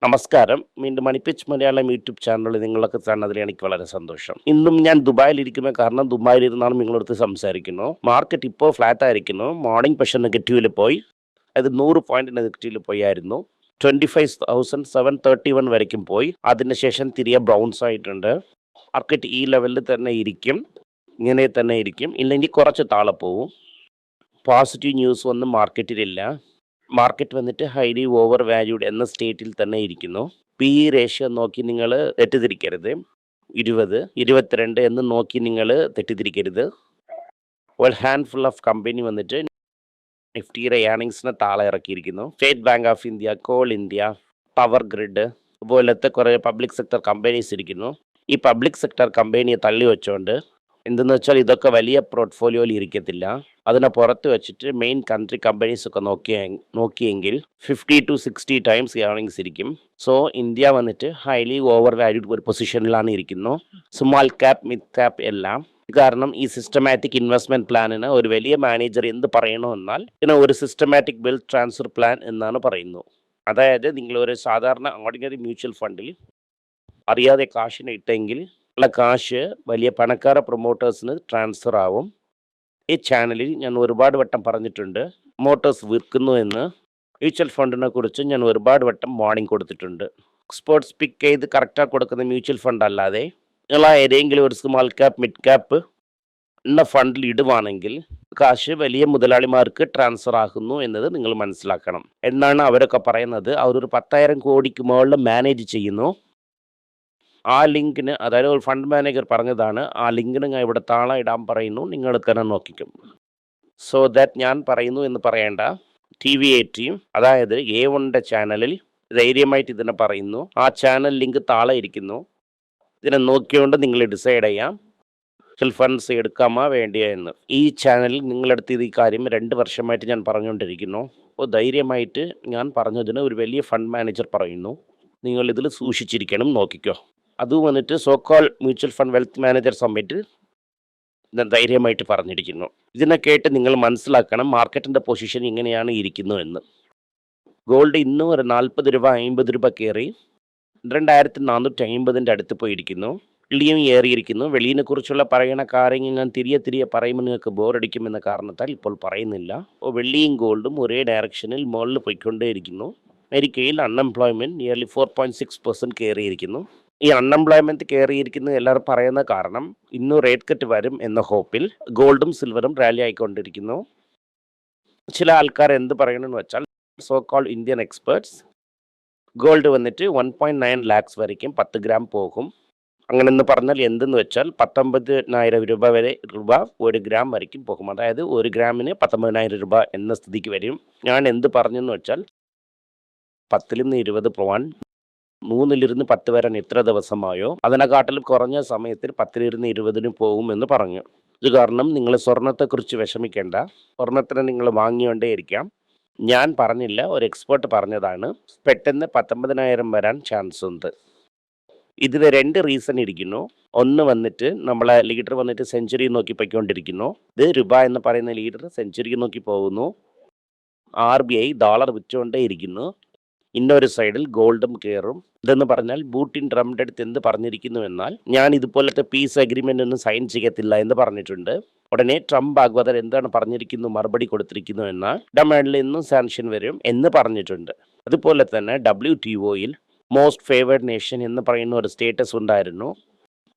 നമസ്കാരം. വീണ്ടും മണിപ്പിച്ച് മലയാളം യൂട്യൂബ് ചാനലിൽ നിങ്ങളൊക്കെ കാണുന്നതിൽ എനിക്ക് വളരെ സന്തോഷം. ഇന്നും ഞാൻ ദുബായിലിരിക്കുന്ന കാരണം ദുബായിലിരുന്നാണ് നിങ്ങളടുത്ത് സംസാരിക്കുന്നു. മാർക്കറ്റ് ഇപ്പോൾ ഫ്ലാറ്റ് ആയിരിക്കുന്നു. മോർണിംഗ് പക്ഷേ നെഗറ്റീവിൽ പോയി. അത് 100 പോയിന്റ് നെഗറ്റീവിൽ പോയായിരുന്നു. 25,731 വരയ്ക്കും പോയി. അതിനുശേഷം തിരികെ ബൗൺസ് ആയിട്ടുണ്ട്. മാർക്കറ്റ് ഈ ലെവലിൽ തന്നെ ഇരിക്കും. ഇങ്ങനെ തന്നെ ഇരിക്കും. ഇല്ലെങ്കിൽ കുറച്ച് താഴെ പോവും. പോസിറ്റീവ് ന്യൂസ് ഒന്നും മാർക്കറ്റിലില്ല. മാർക്കറ്റ് വന്നിട്ട് ഹൈലി ഓവർ വാല്യൂഡ് എന്ന സ്റ്റേറ്റിൽ തന്നെ ഇരിക്കുന്നു. പി ഇ റേഷ്യോ നോക്കി നിങ്ങൾ തെറ്റിദ്ധരിക്കരുത്. 20, 22 എന്ന് നോക്കി നിങ്ങൾ തെറ്റിദ്ധരിക്കരുത്. ഒരു ഹാൻഡ്ഫുൾ ഓഫ് കമ്പനി വന്നിട്ട് നിഫ്റ്റിയുടെ ഏർണിങ്സിനെ താഴെ ഇറക്കിയിരിക്കുന്നു. State Bank of India, Coal India, power grid പോലത്തെ കുറേ പബ്ലിക് സെക്ടർ കമ്പനീസ് ഇരിക്കുന്നു. ഈ പബ്ലിക് സെക്ടർ കമ്പനിയെ തള്ളി വെച്ചുകൊണ്ട് എന്തെന്ന് വെച്ചാൽ ഇതൊക്കെ വലിയ പോർട്ട്ഫോളിയോയിൽ ഇരിക്കത്തില്ല. അതിനെ പുറത്ത് വെച്ചിട്ട് മെയിൻ കൺട്രി കമ്പനീസ് ഒക്കെ നോക്കിയെങ്കിൽ 50 to 60 ടൈംസ് ഏർണിങ്സ് ഇരിക്കും. സോ ഇന്ത്യ വന്നിട്ട് ഹൈലി ഓവർ വാല്യൂഡ് ഒരു പൊസിഷനിലാണ് ഇരിക്കുന്നു. സ്മാൾ ക്യാപ്പ്, മിഡ് ക്യാപ്പ് എല്ലാം. കാരണം ഈ സിസ്റ്റമാറ്റിക് ഇൻവെസ്റ്റ്മെന്റ് പ്ലാനിന് ഒരു വലിയ മാനേജർ എന്ത് പറയണമെന്നാൽ ഇതിന് ഒരു സിസ്റ്റമാറ്റിക് വെൽത്ത് ട്രാൻസ്ഫർ പ്ലാൻ എന്നാണ് പറയുന്നു. അതായത് നിങ്ങൾ ഒരു സാധാരണ ഓർഡിനറി മ്യൂച്വൽ ഫണ്ടിൽ അറിയാതെ കാശിനെ ഇട്ടെങ്കിൽ ഉള്ള കാശ് വലിയ പണക്കാര പ്രൊമോട്ടേഴ്സിന് ട്രാൻസ്ഫർ ആവും. ഈ ചാനലിൽ ഞാൻ ഒരുപാട് വട്ടം പറഞ്ഞിട്ടുണ്ട്. പ്രൊമോട്ടേഴ്സ് വിൽക്കുന്നു എന്ന്. മ്യൂച്വൽ ഫണ്ടിനെ കുറിച്ച് ഞാൻ ഒരുപാട് വട്ടം വാർണിംഗ് കൊടുത്തിട്ടുണ്ട്. എക്സ്പേർട്സ് പിക്ക് ചെയ്ത് കറക്റ്റായി കൊടുക്കുന്ന മ്യൂച്വൽ ഫണ്ട് അല്ലാതെ നിങ്ങൾ ഏതെങ്കിലും ഒരു സ്മാൾ ക്യാപ്പ്, മിഡ് ക്യാപ്പ് എന്ന ഫണ്ടിൽ ഇടുവാണെങ്കിൽ കാശ് വലിയ മുതലാളിമാർക്ക് ട്രാൻസ്ഫർ ആകുന്നു എന്നത് നിങ്ങൾ മനസ്സിലാക്കണം എന്നാണ് അവരൊക്കെ പറയുന്നത്. അവരൊരു 10,000 കോടിക്ക് മുകളിൽ മാനേജ് ചെയ്യുന്നു. ആ ലിങ്കിന്, അതായത് ഒരു ഫണ്ട് മാനേജർ പറഞ്ഞതാണ്, ആ ലിങ്കിന് ഞാൻ ഇവിടെ താഴെ ഇടാൻ പറയുന്നു, നിങ്ങൾ തന്നെ നോക്കിക്കും. സോ ദാറ്റ് ഞാൻ പറയുന്നു എന്ന് പറയേണ്ട. TV18, അതായത് A1 ചാനലിൽ ധൈര്യമായിട്ട് ഇതിനെ പറയുന്നു. ആ ചാനൽ ലിങ്ക് താഴെ ഇരിക്കുന്നു. ഇതിനെ നോക്കിക്കൊണ്ട് നിങ്ങൾ ഡിസൈഡ് ചെയ്യാം മ്യൂച്വൽ ഫണ്ട്സ് എടുക്കാമോ വേണ്ടിയോ എന്ന്. ഈ ചാനലിൽ നിങ്ങളെടുത്ത് ഈ കാര്യം 2 വർഷമായിട്ട് ഞാൻ പറഞ്ഞുകൊണ്ടിരിക്കുന്നു. അപ്പോൾ ധൈര്യമായിട്ട് ഞാൻ പറഞ്ഞതിന് ഒരു വലിയ ഫണ്ട് മാനേജർ പറയുന്നു, നിങ്ങൾ ഇതിൽ സൂക്ഷിച്ചിരിക്കണം, നോക്കിക്കോ. അത് വന്നിട്ട് സോക്കോൾ മ്യൂച്വൽ ഫണ്ട് വെൽത്ത് മാനേജർ സമ്മിറ്റിൽ ഞാൻ ധൈര്യമായിട്ട് പറഞ്ഞിരിക്കുന്നു. ഇതിനെ കേട്ട് നിങ്ങൾ മനസ്സിലാക്കണം മാർക്കറ്റിൻ്റെ പൊസിഷൻ ഇങ്ങനെയാണ് ഇരിക്കുന്നു എന്ന്. ഗോൾഡ് ഇന്നും ഒരു 40 രൂപ 50 രൂപ കയറി 2,450 അടുത്ത് പോയിരിക്കുന്നു. വെള്ളിയും ഏറിയിരിക്കുന്നു. വെള്ളിയെ കുറിച്ചുള്ള പറയുന്ന കാര്യങ്ങൾ ഞാൻ തിരികെ പറയുമ്പോൾ നിങ്ങൾക്ക് ബോറടിക്കുമെന്ന കാരണത്താൽ ഇപ്പോൾ പറയുന്നില്ല. അപ്പോൾ വെള്ളിയും ഗോൾഡും ഒരേ ഡയറക്ഷനിൽ മുകളിൽ പോയിക്കൊണ്ടേയിരിക്കുന്നു. അമേരിക്കയിൽ അൺഎംപ്ലോയ്മെൻറ്റ് നിയർലി 4.6% കയറിയിരിക്കുന്നു. ഈ അൺഎംപ്ലോയ്മെൻറ്റ് കയറിയിരിക്കുന്നത് എല്ലാവരും പറയുന്ന കാരണം ഇന്നും റേറ്റ് കട്ട് വരും എന്ന ഹോപ്പിൽ ഗോൾഡും സിൽവറും റാലി ആയിക്കൊണ്ടിരിക്കുന്നു. ചില ആൾക്കാർ എന്ത് പറയണമെന്ന് വെച്ചാൽ, so call Indian experts, gold വന്നിട്ട് 1.9 lakhs വരയ്ക്കും 10 ഗ്രാം പോകും. അങ്ങനെന്ന് പറഞ്ഞാൽ എന്തെന്ന് വെച്ചാൽ 19,000 രൂപ വരെ 1 ഗ്രാം വരയ്ക്കും പോകും. അതായത് 1 ഗ്രാമിന് 19,000 രൂപ എന്ന സ്ഥിതിക്ക് വരും. ഞാൻ എന്ത് പറഞ്ഞെന്ന് വെച്ചാൽ 10 നിന്ന് 20 പോവാൻ 3 - 10 വരാൻ എത്ര ദിവസമായോ അതിനെക്കാട്ടിലും കുറഞ്ഞ സമയത്തിൽ 10 - 20 പോകും എന്ന് പറഞ്ഞു. ഇത് കാരണം നിങ്ങൾ സ്വർണത്തെക്കുറിച്ച് വിഷമിക്കേണ്ട. സ്വർണത്തിന് നിങ്ങൾ വാങ്ങിക്കൊണ്ടേയിരിക്കാം. ഞാൻ പറഞ്ഞില്ല, ഒരു എക്സ്പേർട്ട് പറഞ്ഞതാണ്. പെട്ടെന്ന് 19,000 വരാൻ ചാൻസ് ഉണ്ട്. ഇതിന് 2 റീസൺ ഇരിക്കുന്നു. ഒന്ന് വന്നിട്ട് നമ്മളെ ലീഡർ വന്നിട്ട് സെഞ്ചുറി നോക്കി പോയിക്കൊണ്ടിരിക്കുന്നു. ഇത് രൂപ എന്ന് പറയുന്ന ലീഡർ സെഞ്ചുറി നോക്കി പോകുന്നു. RBI ഡോളർ വിറ്റുകൊണ്ടേ ഇരിക്കുന്നു. ഇന്നൊരു സൈഡിൽ ഗോൾഡും കയറും. ഇതെന്ന് പറഞ്ഞാൽ ബൂട്ടിൻ ട്രംപിൻ്റെ അടുത്ത് എന്ത് പറഞ്ഞിരിക്കുന്നു എന്നാൽ, ഞാൻ ഇതുപോലത്തെ പീസ് അഗ്രിമെൻ്റ് ഒന്നും സൈൻ ചെയ്യത്തില്ല എന്ന് പറഞ്ഞിട്ടുണ്ട്. ഉടനെ ട്രംപ് ആഗ്വദർ എന്താണ് പറഞ്ഞിരിക്കുന്നു, മറുപടി കൊടുത്തിരിക്കുന്നു എന്നാൽ ഡൊമാൻഡിൽ നിന്നും സാങ്ഷൻ വരും എന്ന് പറഞ്ഞിട്ടുണ്ട്. അതുപോലെ തന്നെ WTOയിൽ മോസ്റ്റ് ഫേവേർഡ് നേഷൻ എന്ന് പറയുന്ന ഒരു സ്റ്റേറ്റസ് ഉണ്ടായിരുന്നു.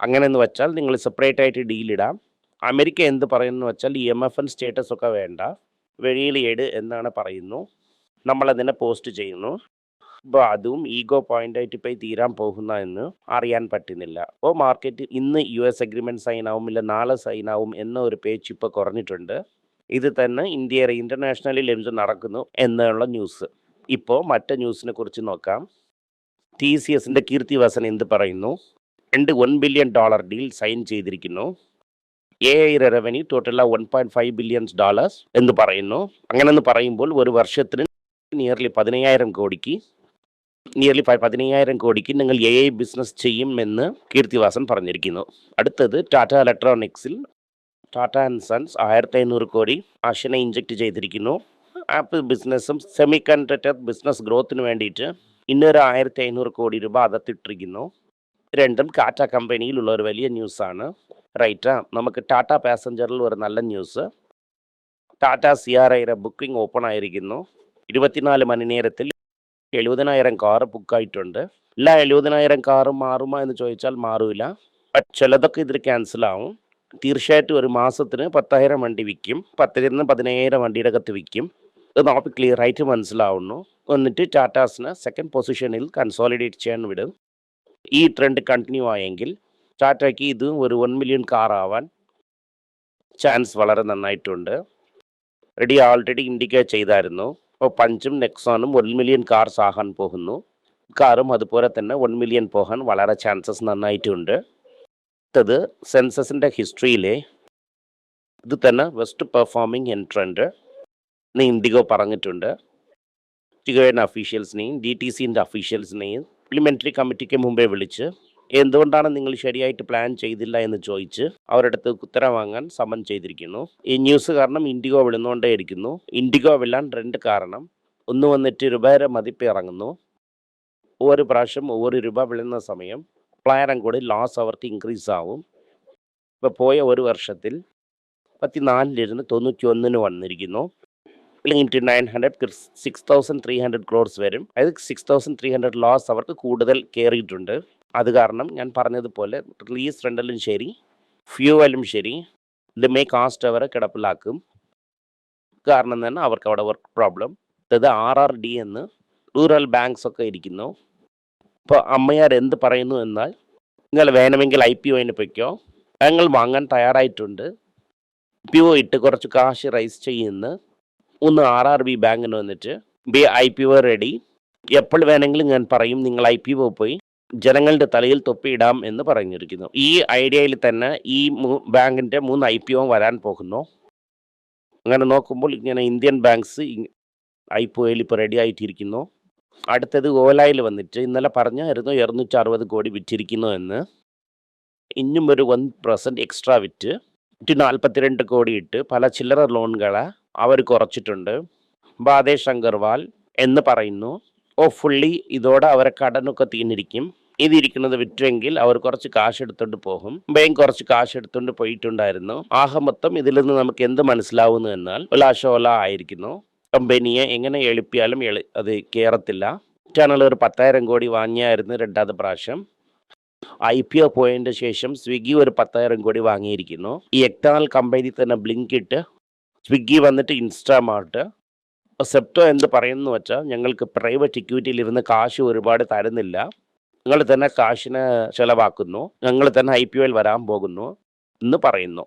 അങ്ങനെയെന്ന് വെച്ചാൽ നിങ്ങൾ സെപ്പറേറ്റ് ആയിട്ട് ഡീലിടാം. അമേരിക്ക എന്ത് പറയുന്നു വെച്ചാൽ ഈ MFN സ്റ്റേറ്റസ് ഒക്കെ വേണ്ട, വെളിയിൽ എന്നാണ് പറയുന്നു. നമ്മളതിനെ പോസ്റ്റ് ചെയ്യുന്നു. അപ്പോൾ അതും ഈഗോ പോയിൻ്റായിട്ട് ഇപ്പോൾ തീരാൻ പോകുന്ന എന്ന് അറിയാൻ പറ്റുന്നില്ല. അപ്പോൾ മാർക്കറ്റ് ഇന്ന് US അഗ്രിമെൻറ്റ് സൈൻ ആവും, ഇല്ല നാളെ സൈൻ ആവും എന്ന ഒരു പേച്ച് ഇപ്പോൾ കുറഞ്ഞിട്ടുണ്ട്. ഇത് തന്നെ ഇന്ത്യയുടെ ഇൻ്റർനാഷണലിൽ എന്ത് നടക്കുന്നു എന്നുള്ള ന്യൂസ്. ഇപ്പോൾ മറ്റു ന്യൂസിനെ കുറിച്ച് നോക്കാം. TCSൻ്റെ കീർത്തിവാസൻ എന്ത് പറയുന്നു? $1 ബില്യൺ ഡീൽ സൈൻ ചെയ്തിരിക്കുന്നു. AI റവന്യൂ ടോട്ടൽ $1.5 ബില്യൺ എന്ന് പറയുന്നു. അങ്ങനെയെന്ന് പറയുമ്പോൾ ഒരു വർഷത്തിന് നിയർലി 15,000 കോടിക്ക് നിങ്ങൾ AI ബിസിനസ് ചെയ്യുമെന്ന് കീർത്തിവാസൻ പറഞ്ഞിരിക്കുന്നു. അടുത്തത് ടാറ്റ ഇലക്ട്രോണിക്സിൽ ടാറ്റ ആൻഡ് സൺസ് 1,500 കോടി ആശനെ ഇഞ്ചക്ട് ചെയ്തിരിക്കുന്നു. ആപ്പിൾ ബിസിനസ്സും സെമി കണ്ടക്ടർ ബിസിനസ് ഗ്രോത്തിന് വേണ്ടിയിട്ട് ഇന്നൊരു 1500 കോടി രൂപ അകത്തിട്ടിരിക്കുന്നു. രണ്ടും ടാറ്റ കമ്പനിയിലുള്ള ഒരു വലിയ ന്യൂസാണ്. റൈറ്റാ. നമുക്ക് ടാറ്റ പാസഞ്ചറിൽ ഒരു നല്ല ന്യൂസ്. ടാറ്റ സിആർഐയുടെ ബുക്കിംഗ് ഓപ്പൺ ആയിരിക്കുന്നു. 24 മണി നേരത്തിൽ 70,000 കാറ് ബുക്കായിട്ടുണ്ട്. എല്ലാ 70,000 കാറും മാറുമോ എന്ന് ചോദിച്ചാൽ മാറൂല. ബട്ട് ചിലതൊക്കെ ഇതിൽ ക്യാൻസൽ ആവും. തീർച്ചയായിട്ടും ഒരു മാസത്തിന് 10,000 വണ്ടി വിൽക്കും. 10 നിന്ന് 15,000 വണ്ടിയുടെ അകത്ത് വിൽക്കും. ഇത് നമുക്ക് ക്ലിയർ ആയിട്ട് മനസ്സിലാവുന്നു. എന്നിട്ട് ടാറ്റാസിന് സെക്കൻഡ് പൊസിഷനിൽ കൺസോളിഡേറ്റ് ചെയ്യാൻ വിടും. ഈ ട്രെൻഡ് കണ്ടിന്യൂ ആയെങ്കിൽ ടാറ്റയ്ക്ക് ഇത് ഒരു 1 മില്യൺ കാർ ആവാൻ ചാൻസ് വളരെ നന്നായിട്ടുണ്ട്. ആൾറെഡി ഇൻഡിക്കേറ്റ് ചെയ്തായിരുന്നു. അപ്പോൾ പഞ്ചും നെക്സോണും 1 മില്യൺ കാർസ് ആകാൻ പോകുന്നു. കാറും അതുപോലെ തന്നെ 1 മില്യൺ പോകാൻ വളരെ ചാൻസസ് നന്നായിട്ടുണ്ട്. അടുത്തത് സെൻസസിൻ്റെ ഹിസ്റ്ററിയിലെ ഇത് തന്നെ ബെസ്റ്റ് പെർഫോമിംഗ് എൻട്രൻഡ് എന്ന് ഇൻഡിഗോ പറഞ്ഞിട്ടുണ്ട്. ഇൻഡിഗോയുടെ അഫീഷ്യൽസിനെയും DTCൻ്റെ അഫീഷ്യൽസിനെയും പാർലമെൻ്ററി കമ്മിറ്റിക്ക് മുമ്പേ വിളിച്ച് എന്തുകൊണ്ടാണ് നിങ്ങൾ ശരിയായിട്ട് പ്ലാൻ ചെയ്തില്ല എന്ന് ചോദിച്ച് അവരുടെ അടുത്ത് ഉത്തരം വാങ്ങാൻ സമൻ ചെയ്തിരിക്കുന്നു. ഈ ന്യൂസ് കാരണം ഇൻഡിഗോ വിളുന്നുകൊണ്ടേ ഇരിക്കുന്നു. ഇൻഡിഗോ വിളാൻ 2 കാരണം. ഒന്ന് വന്നിട്ട് രൂപയുടെ മതിപ്പ് ഇറങ്ങുന്നു. ഒவ்வொரு പ്രാവശ്യം ഒவ்வொரு രൂപ വിളുന്ന സമയം 1000 കോടി ലോസ് അവർക്ക് ഇൻക്രീസ് ആവും. ഇപ്പോൾ പോയ ഒരു വർഷത്തിൽ 14 91 വന്നിരിക്കുന്നു. അല്ലെങ്കിൽ 900 6,300 ക്രോർസ് വരും. അതായത് 6,300 ലോസ് അവർക്ക് കൂടുതൽ കയറിയിട്ടുണ്ട്. അത് കാരണം ഞാൻ പറഞ്ഞതുപോലെ റിലീസ് റെൻ്റലും ശരി ഫ്യൂവലും ശരി ഇത് കാസ്റ്റ് അവരെ കിടപ്പിലാക്കും. കാരണം തന്നെ അവർക്ക് അവിടെ വർക്ക് പ്രോബ്ലം. അതായത് RRD എന്ന് റൂറൽ ബാങ്ക്സ് ഒക്കെ ഇരിക്കുന്നു. ഇപ്പോൾ അമ്മയാർ എന്ത് പറയുന്നു എന്നാൽ നിങ്ങൾ വേണമെങ്കിൽ IPOന് പൊയ്ക്കോ, ഞങ്ങൾ വാങ്ങാൻ തയ്യാറായിട്ടുണ്ട്. IPO ഇട്ട് കുറച്ച് കാശ് റൈസ് ചെയ്യുന്ന ഒന്ന് RRB ബാങ്കിന് വന്നിട്ട് IPO റെഡി, എപ്പോൾ വേണമെങ്കിലും ഞാൻ പറയും നിങ്ങൾ IPO പോയി ജനങ്ങളുടെ തലയിൽ തൊപ്പിയിടാം എന്ന് പറഞ്ഞിരിക്കുന്നു. ഈ ഐഡിയയിൽ തന്നെ ഈ ബാങ്കിൻ്റെ 3 IPO വരാൻ പോകുന്നു. അങ്ങനെ നോക്കുമ്പോൾ ഇങ്ങനെ ഇന്ത്യൻ ബാങ്ക്സ് IPOയിൽ ഇപ്പോൾ റെഡി ആയിട്ടിരിക്കുന്നു. അടുത്തത് ഓലയിൽ വന്നിട്ട് ഇന്നലെ പറഞ്ഞായിരുന്നു 260 കോടി വിറ്റിരിക്കുന്നു എന്ന്. ഇന്നും ഒരു 1% എക്സ്ട്രാ വിറ്റ് 42 കോടി ഇട്ട് പല ചില്ലറ ലോണുകളെ അവർ കുറച്ചിട്ടുണ്ട്. ബാദേശ് അഗർവാൾ എന്ന് പറയുന്നു ഫുള്ളി ഇതോടെ അവരെ കടനൊക്കെ തീർന്നിരിക്കും. ഇതിരിക്കുന്നത് വിറ്റെങ്കിൽ അവർ കുറച്ച് കാശ് എടുത്തുകൊണ്ട് പോകും. ബാങ്ക് കുറച്ച് കാശ് എടുത്തുകൊണ്ട് പോയിട്ടുണ്ടായിരുന്നു. ആകെ മൊത്തം ഇതിൽ നിന്ന് നമുക്ക് എന്ത് മനസ്സിലാവുന്നു എന്നാൽ ഒലാശോല ആയിരിക്കുന്നു. കമ്പനിയെ എങ്ങനെ എളുപ്പിയാലും അത് കയറത്തില്ല. ചാനൽ ഒരു 10,000 കോടി വാങ്ങിയായിരുന്നു 2ാമത്തെ പ്രാവശ്യം. IPO പോയതിൻ്റെ ശേഷം സ്വിഗ്ഗി ഒരു 10,000 കോടി വാങ്ങിയിരിക്കുന്നു. ഈ എക്സ്റ്റേണൽ കമ്പനി തന്നെ ബ്ലിങ്കിറ്റ്, സ്വിഗ്ഗി വന്നിട്ട് ഇൻസ്റ്റാമാർട്ട്, സെപ്റ്റോ എന്ത് പറയുന്നു വെച്ചാൽ ഞങ്ങൾക്ക് പ്രൈവറ്റ് ഇക്വിറ്റിയിൽ ഇരുന്ന് കാശ് ഒരുപാട് തരുന്നില്ല, ഞങ്ങൾ തന്നെ കാശിനെ ചിലവാക്കുന്നു, ഞങ്ങൾ തന്നെ IPOയിൽ വരാൻ പോകുന്നു എന്ന് പറയുന്നു.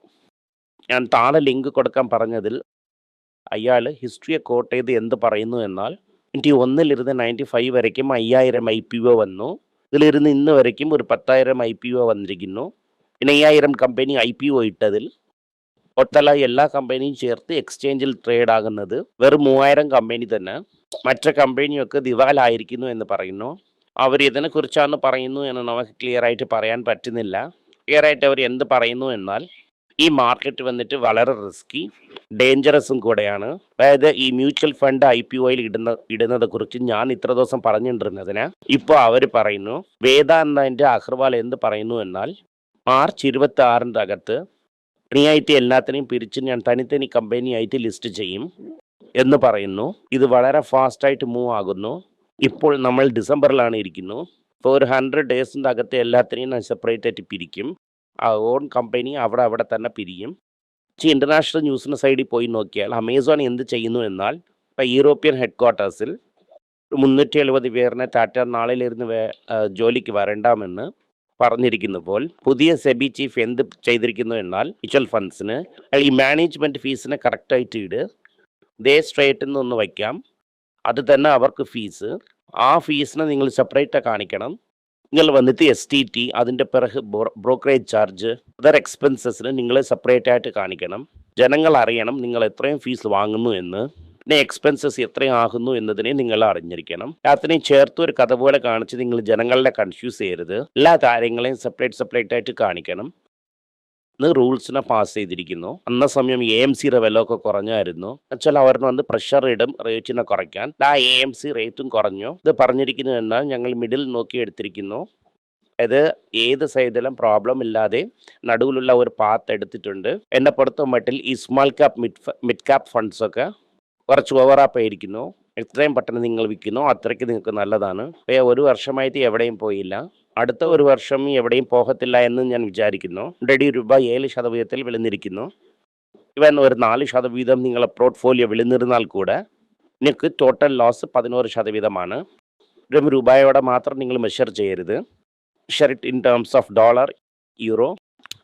ഞാൻ താഴെ ലിങ്ക് കൊടുക്കാൻ പറഞ്ഞതിൽ അയാൾ ഹിസ്റ്ററിയെ കോട്ട് ചെയ്ത് എന്ത് പറയുന്നു എന്നാൽ 91 95 വരയ്ക്കും 5000 IPO വന്നു. ഇതിലിരുന്ന് ഇന്ന് വരയ്ക്കും ഒരു 10,000 IPO വന്നിരിക്കുന്നു. പിന്നെ 5000 കമ്പനി IPO ഇട്ടതിൽ ഒട്ടല എല്ലാ കമ്പനിയും ചേർത്ത് എക്സ്ചേഞ്ചിൽ ട്രേഡ് ആകുന്നത് വെറും 3000 കമ്പനി തന്നെ. മറ്റു കമ്പനിയൊക്കെ ദിവാലായിരിക്കുന്നു എന്ന് പറയുന്നു. അവർ ഇതിനെക്കുറിച്ചാണ് പറയുന്നു എന്ന് നമുക്ക് ക്ലിയർ ആയിട്ട് പറയാൻ പറ്റുന്നില്ല. ക്ലിയർ ആയിട്ട് അവർ എന്ത് പറയുന്നു എന്നാൽ ഈ മാർക്കറ്റ് വന്നിട്ട് വളരെ റിസ്കി ഡേഞ്ചറസും കൂടെയാണ്. അതായത് ഈ മ്യൂച്വൽ ഫണ്ട് IPOയിൽ ഇടുന്നതെ കുറിച്ച് ഞാൻ ഇത്ര ദിവസം പറഞ്ഞുകൊണ്ടിരുന്നതിന് ഇപ്പോൾ അവർ പറയുന്നു. വേദാന്തൻ്റെ അഗർവാൾ എന്ത് പറയുന്നു എന്നാൽ മാർച്ച് 26 അകത്ത് ഫ്രീയായിട്ട് എല്ലാത്തിനെയും പിരിച്ച് ഞാൻ തനിത്തനി കമ്പനിയായിട്ട് ലിസ്റ്റ് ചെയ്യും എന്ന് പറയുന്നു. ഇത് വളരെ ഫാസ്റ്റായിട്ട് മൂവ് ആകുന്നു. ഇപ്പോൾ നമ്മൾ ഡിസംബറിലാണ് ഇരിക്കുന്നു. ഇപ്പോൾ ഒരു 100 ഡേയ്സിൻ്റെ അകത്ത് എല്ലാത്തിനെയും ഞാൻ സെപ്പറേറ്റ് ആയിട്ട് പിരിക്കും. ആ ഓൺ കമ്പനി അവിടെ തന്നെ പിരിയും. ഇൻ്റർനാഷണൽ ന്യൂസിൻ്റെ സൈഡിൽ പോയി നോക്കിയാൽ അമേസോൺ എന്ത് ചെയ്യുന്നു എന്നാൽ ഇപ്പോൾ യൂറോപ്യൻ ഹെഡ് ക്വാർട്ടേഴ്സിൽ 370 പേരിനെ ടാറ്റ നാളിലിരുന്ന് ജോലിക്ക് വരണ്ടാമെന്ന് പറഞ്ഞിരിക്കുന്നപ്പോൾ പുതിയ സെബി ചീഫ് എന്ത് ചെയ്തിരിക്കുന്നു എന്നാൽ മ്യൂച്വൽ ഫണ്ട്സിന് ഈ മാനേജ്മെൻറ്റ് ഫീസിനെ കറക്റ്റായിട്ട് ദേ സ്ട്രേറ്റ് ഒന്ന് വയ്ക്കാം. അത് തന്നെ അവർക്ക് ഫീസ്. ആ ഫീസിനെ നിങ്ങൾ സെപ്പറേറ്റ് കാണിക്കണം. നിങ്ങൾ വന്നിട്ട് STT അതിൻ്റെ പിറക് ബ്രോക്കറേജ് ചാർജ് അതർ എക്സ്പെൻസസിന് നിങ്ങൾ സെപ്പറേറ്റ് ആയിട്ട് കാണിക്കണം. ജനങ്ങൾ അറിയണം നിങ്ങൾ എത്രയും ഫീസ് വാങ്ങുന്നു എന്ന്, പിന്നെ എക്സ്പെൻസസ് എത്രയും ആകുന്നു എന്നതിനെ നിങ്ങൾ അറിഞ്ഞിരിക്കണം. അതിനെയും ചേർത്ത് ഒരു കഥ പോലെ കാണിച്ച് നിങ്ങൾ ജനങ്ങളെ കൺഫ്യൂസ് ചെയ്യരുത്. എല്ലാ കാര്യങ്ങളെയും സെപ്പറേറ്റ് ആയിട്ട് കാണിക്കണം. റൂൾസിനെ പാസ് ചെയ്തിരിക്കുന്നു. അന്ന സമയം AMCയുടെ വിലയൊക്കെ കുറഞ്ഞായിരുന്നു. എന്നുവെച്ചാൽ അവർ വന്ന് പ്രഷർ ഇടും റേറ്റിനെ കുറയ്ക്കാൻ. ആ AMC റേറ്റും കുറഞ്ഞു. ഇത് പറഞ്ഞിരിക്കുന്നത് എന്നാൽ ഞങ്ങൾ മിഡിൽ നോക്കി എടുത്തിരിക്കുന്നു. അത് ഏത് സൈഡിലും പ്രോബ്ലം ഇല്ലാതെ നടുവിലുള്ള ഒരു പാത്ത് എടുത്തിട്ടുണ്ട്. എന്നെ പൊടുത്ത മട്ടിൽ ഈ സ്മാൾ ക്യാപ് മിഡ് ക്യാപ് ഫണ്ട്സൊക്കെ കുറച്ച് ഓവറാപ്പായിരിക്കുന്നു. എത്രയും പെട്ടെന്ന് നിങ്ങൾ വിൽക്കുന്നു അത്രയ്ക്ക് നിങ്ങൾക്ക് നല്ലതാണ്. ഒരു വർഷമായിട്ട് എവിടെയും പോയില്ല. അടുത്ത ഒരു വർഷം എവിടെയും പോകത്തില്ല എന്ന് ഞാൻ വിചാരിക്കുന്നു. രൂപ 7% വിളിന്നിരിക്കുന്നു. ഇവൻ ഒരു 4% നിങ്ങളെ പോർട്ട്ഫോളിയോ വിളിന്നിരുന്നാൽ കൂടെ നിങ്ങൾക്ക് ടോട്ടൽ ലോസ് 11%. രൂപയോടെ മാത്രം നിങ്ങൾ മെഷർ ചെയ്യരുത്. Share in terms of dollar, euro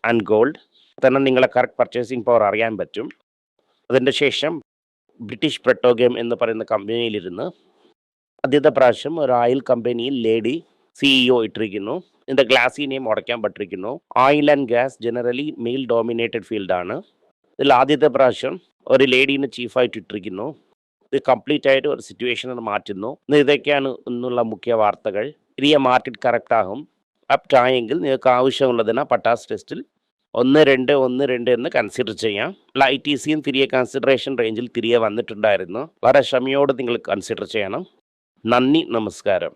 and gold. തന്നെ നിങ്ങളെ കറക്റ്റ് പർച്ചേസിംഗ് പവർ അറിയാൻ പറ്റും. അതിൻ്റെ ശേഷം ബ്രിട്ടീഷ് പെട്രോകെം എന്ന് പറയുന്ന കമ്പനിയിലിരുന്ന് ആദ്യത്തെ പ്രാവശ്യം ഒരു ഓയിൽ കമ്പനിയിൽ ലേഡി CEO ഇട്ടിരിക്കുന്നു. ഇതിൻ്റെ ഗ്ലാസി നെയിം ഉടയ്ക്കാൻ പറ്റിരിക്കുന്നു. Oil and gas generally male dominated ഫീൽഡാണ്. ഇതിൽ ആദ്യത്തെ പ്രാവശ്യം ഒരു ലേഡീനെ ചീഫായിട്ട് ഇട്ടിരിക്കുന്നു. ഇത് കംപ്ലീറ്റ് ആയിട്ട് ഒരു സിറ്റുവേഷനെ മാറ്റുന്നു. ഇതൊക്കെയാണ് ഇന്നുള്ള മുഖ്യ വാർത്തകൾ. ഇനിയ മാർക്കറ്റ് കറക്റ്റ് ആകും. അപ്റ്റ് ആയെങ്കിൽ നിങ്ങൾക്ക് ആവശ്യമുള്ളതിന് പട്ടാസ് ടെസ്റ്റിൽ 1-2 എന്ന് കൺസിഡർ ചെയ്യാം. ITCയും തിരികെ കൺസിഡറേഷൻ റേഞ്ചിൽ തിരികെ വന്നിട്ടുണ്ടായിരുന്നു. വളരെ ക്ഷമയോടെ നിങ്ങൾ കൺസിഡർ ചെയ്യണം. നന്ദി, നമസ്കാരം.